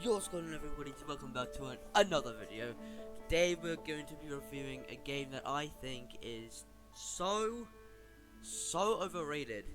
What's going on, everybody? Welcome back to another video. Today we're going to be reviewing a game that I think is so overrated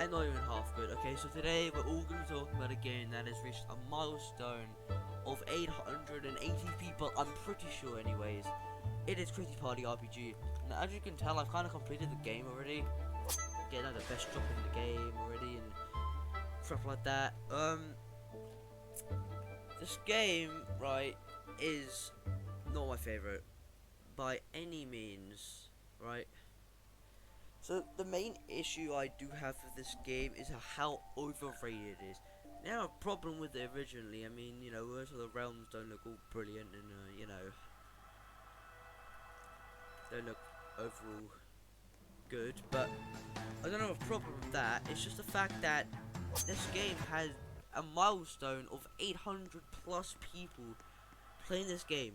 and not even half good. Okay, so today we're all going to be talking about a game that has reached a milestone of 880 people, I'm pretty sure anyways. It is Crazy Party RPG. Now, as you can tell, I've kind of completed the game already. Getting the best drop in the game already and stuff like that. This game, right, is not my favorite by any means, right? So the main issue I do have with this game is how overrated it is. Now, a problem with it originally, I mean, you know, Words of the Realms don't look all brilliant and, you know, don't look overall good, but I don't have a problem with that. It's just the fact that this game has a milestone of 800 plus people playing this game.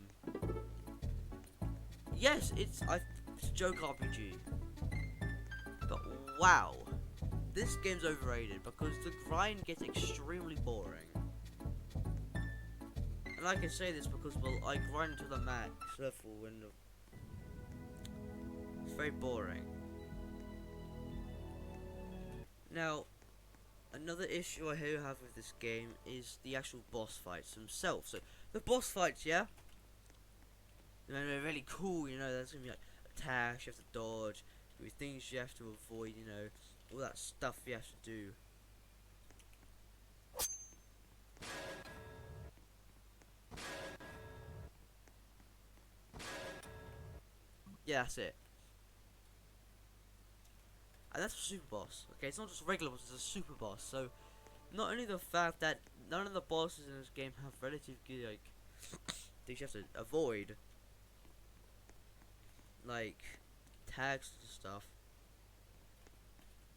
Yes, it's a joke RPG, but wow, this game's overrated because the grind gets extremely boring. And I can say this because, well, I grind to the max level and it's very boring. Now, another issue I do have with this game is the actual boss fights themselves. So, the boss fights, yeah? You know, they're really cool, you know, there's gonna be like attacks, you have to dodge, there'll be things you have to avoid, you know, all that stuff you have to do. Yeah, that's it. And that's a super boss, okay? It's not just a regular boss, it's a super boss. So, not only the fact that none of the bosses in this game have relatively, like, things you have to avoid, like tags and stuff.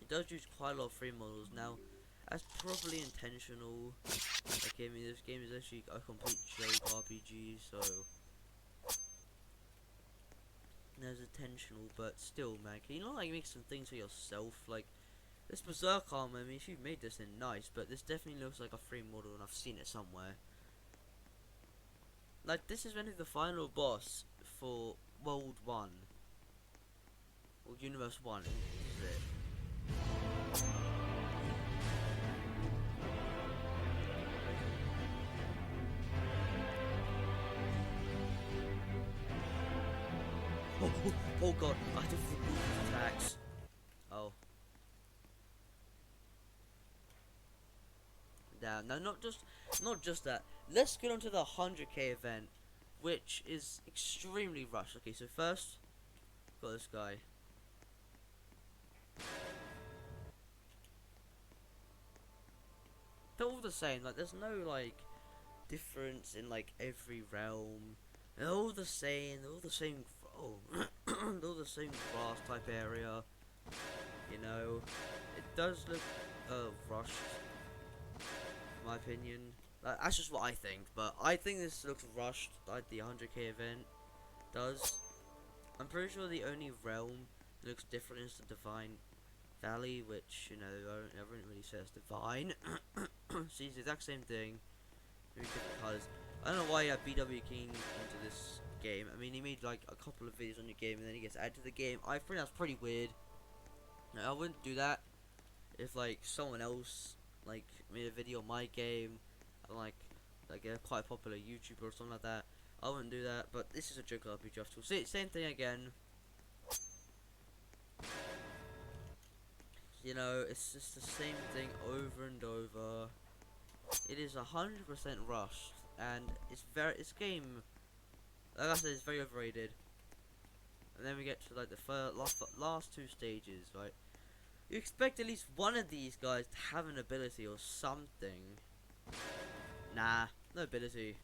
It does use quite a lot of free models. Now, that's probably intentional. Okay, I mean, this game is actually a complete joke RPG, so there's intentional, but still, man, can you not like make some things for yourself? Like this Berserk armor, I mean, if you made this, then nice, but this definitely looks like a free model, and I've seen it somewhere. Like, this is really the final boss for World 1. Or Universe 1, this is it. Oh god, I have to remove these attacks. Oh. Damn, no, not just that. Let's get on to the 100k event, which is extremely rushed. Okay, so first, got this guy. They're all the same, like there's no like difference in like every realm. They're all the same, they're all the same, oh, they're all the same grass type area. You know, it does look rushed, in my opinion. That's just what I think, but I think this looks rushed, like the 100k event does. I'm pretty sure the only realm that looks different is the Divine Valley, which, you know, I wouldn't really say it's divine. See, it's the exact same thing, maybe different colours. I don't know why BW King into this game. I mean, he made like a couple of videos on your game and then he gets added to the game. I think that's pretty weird. Now, I wouldn't do that if like someone else like made a video on my game, and, like a quite popular YouTuber or something like that. I wouldn't do that, but this is a joke RPG after all. See, same thing again. You know, it's just the same thing over and over. It is 100% rushed, and this game, like I said, it's very overrated. And then we get to like the last two stages, right? You expect at least one of these guys to have an ability or something. Nah, no ability.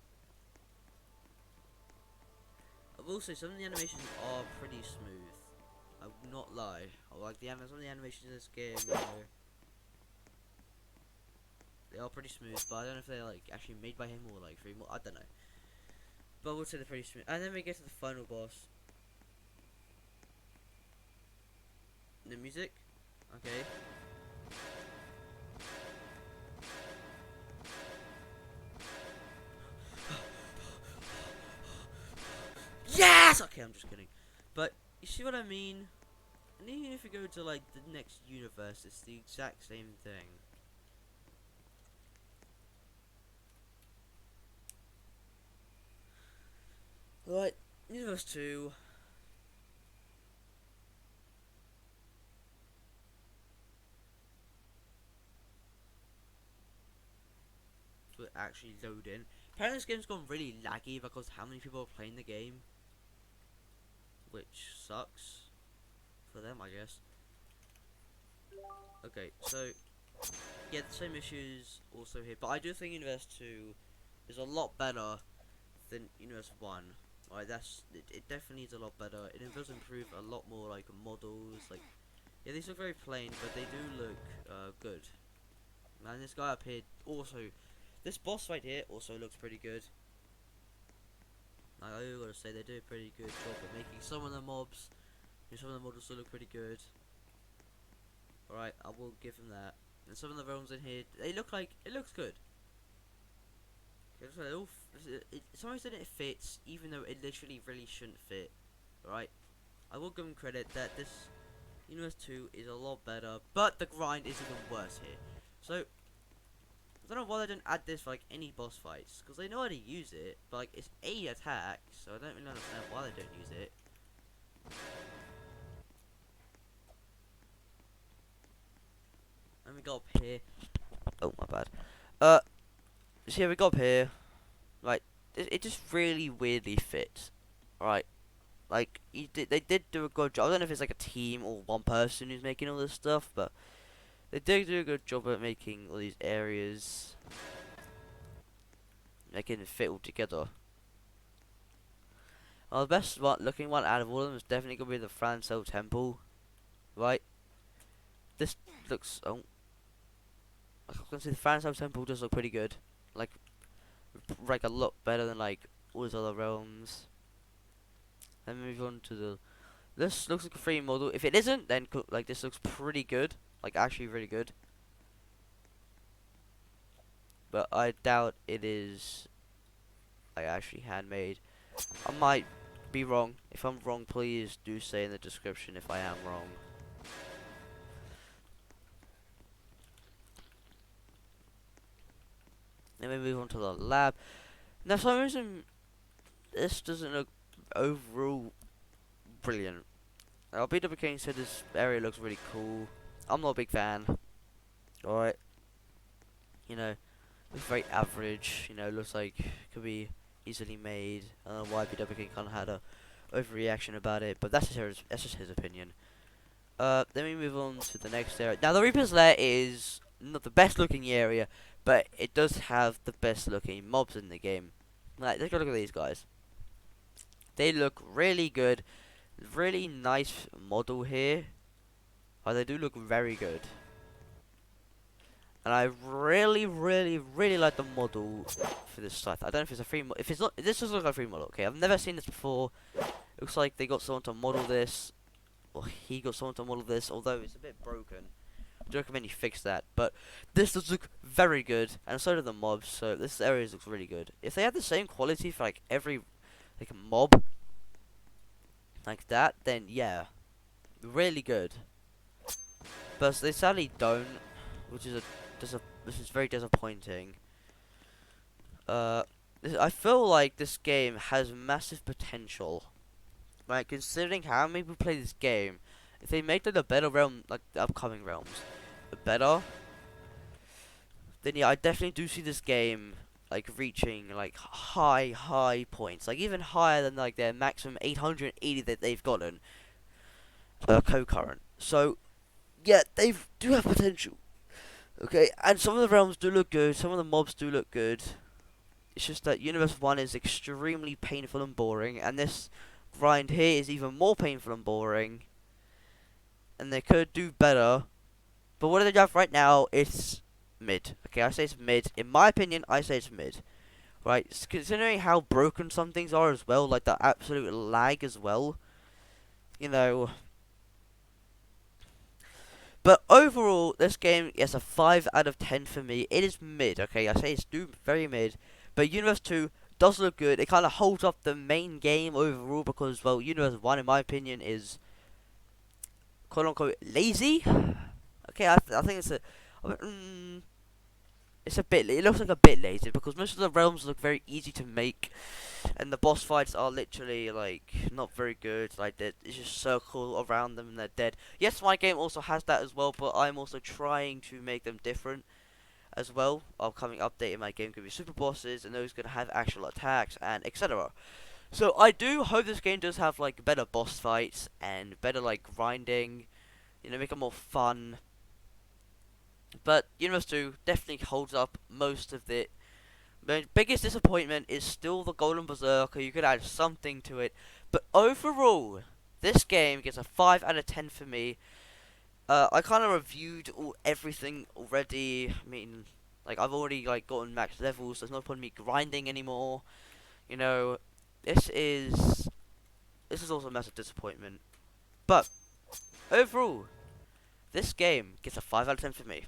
I will say some of the animations are pretty smooth. I will not lie. I like some of the animations in this game, you know, they are pretty smooth, but I don't know if they're like actually made by him or like free more. I don't know. But I would say they're pretty smooth. And then we get to the final boss. The music. Okay. Yes! Okay, I'm just kidding. But, you see what I mean? And even if you go to, like, the next universe, it's the exact same thing. Right, Universe 2. Will actually load in. Apparently this game's gone really laggy because how many people are playing the game. Which sucks. For them, I guess. Okay, so yeah, the same issues also here, but I do think Universe 2 is a lot better than Universe 1. Right, it definitely is a lot better. It does improve a lot more, like models. Like, yeah, these look very plain, but they do look good. And this guy up here also, this boss right here also looks pretty good. Like, I gotta say, they do a pretty good job at making some of the mobs. Some of the models still look pretty good. Alright, I will give them that. And some of the realms in here, they look like, it looks good. Some reason it fits, even though it literally really shouldn't fit. Alright, I will give them credit that this Universe 2 is a lot better, but the grind is even worse here. So, I don't know why they didn't add this for like any boss fights, because they know how to use it, but like it's a attack, so I don't really understand why they don't use it. And we go up here. Oh my bad. So yeah, we go up here. Like, it just really weirdly fits. Right. Like, they did do a good job. I don't know if it's like a team or one person who's making all this stuff, but they did do a good job at making all these areas, making it fit all together. Well, the best looking one out of all of them is definitely gonna be the Franso Temple, right? This looks, oh, I was gonna say the Franso Temple does look pretty good, like a lot better than like all these other realms. Then move on to the. This looks like a free model. If it isn't, then like this looks pretty good, like actually really good. But I doubt it is. Like actually handmade. I might be wrong. If I'm wrong, please do say in the description if I am wrong. Then we move on to the lab. Now, for some reason, this doesn't look overall brilliant. Now, BW King said this area looks really cool. I'm not a big fan. Alright. You know, looks very average. You know, looks like could be easily made. I don't know why BW King kind of had a overreaction about it, but that's just his opinion. Then we move on to the next area. Now, the Reaper's Lair is not the best looking area, but it does have the best looking mobs in the game. Like, take a look at these guys. They look really good. Really nice model here. Oh, they do look very good. And I really, really, really like the model for this site. I don't know if it's a free model. If it's not, this does look like a free model. Okay, I've never seen this before. Looks like they got someone to model this. Or he got someone to model this, although it's a bit broken. I do recommend you fix that. But this does look very good, and so do the mobs. So this area looks really good. If they had the same quality for like every like mob like that, then yeah, really good. But they sadly don't, which is this is very disappointing. I feel like this game has massive potential. Right, considering how many people play this game, if they make it a better realm, like the upcoming realms, better, then yeah, I definitely do see this game like reaching like high points, like even higher than like their maximum 880 that they've gotten co-current. So yeah, they do have potential. Okay, and some of the realms do look good, some of the mobs do look good. It's just that Universe 1 is extremely painful and boring, and this grind here is even more painful and boring. And they could do better. But what do they have right now? It's mid. Okay, I say it's mid. In my opinion, I say it's mid. Right, considering how broken some things are as well, like the absolute lag as well. You know. But overall, this game is a 5 out of 10 for me. It is mid, okay? I say it's very mid. But Universe 2 does look good. It kind of holds up the main game overall because, well, Universe 1, in my opinion, is quote unquote lazy. Okay, I think it's a bit. It looks like a bit lazy because most of the realms look very easy to make, and the boss fights are literally like not very good. Like it's just circle around them and they're dead. Yes, my game also has that as well, but I'm also trying to make them different as well. Upcoming update in my game could be super bosses, and those gonna have actual attacks and etc. So I do hope this game does have like better boss fights and better like grinding. You know, make it more fun. But Universe 2 definitely holds up most of it. The biggest disappointment is still the Golden Berserker. You could add something to it, but overall, this game gets a 5 out of 10 for me. I kind of reviewed everything already. I mean, like I've already like gotten max levels. So there's no point in me grinding anymore. You know, this is also a massive disappointment. But overall, this game gets a 5 out of 10 for me.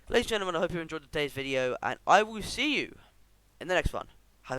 Ladies and gentlemen, I hope you enjoyed today's video, and I will see you in the next one.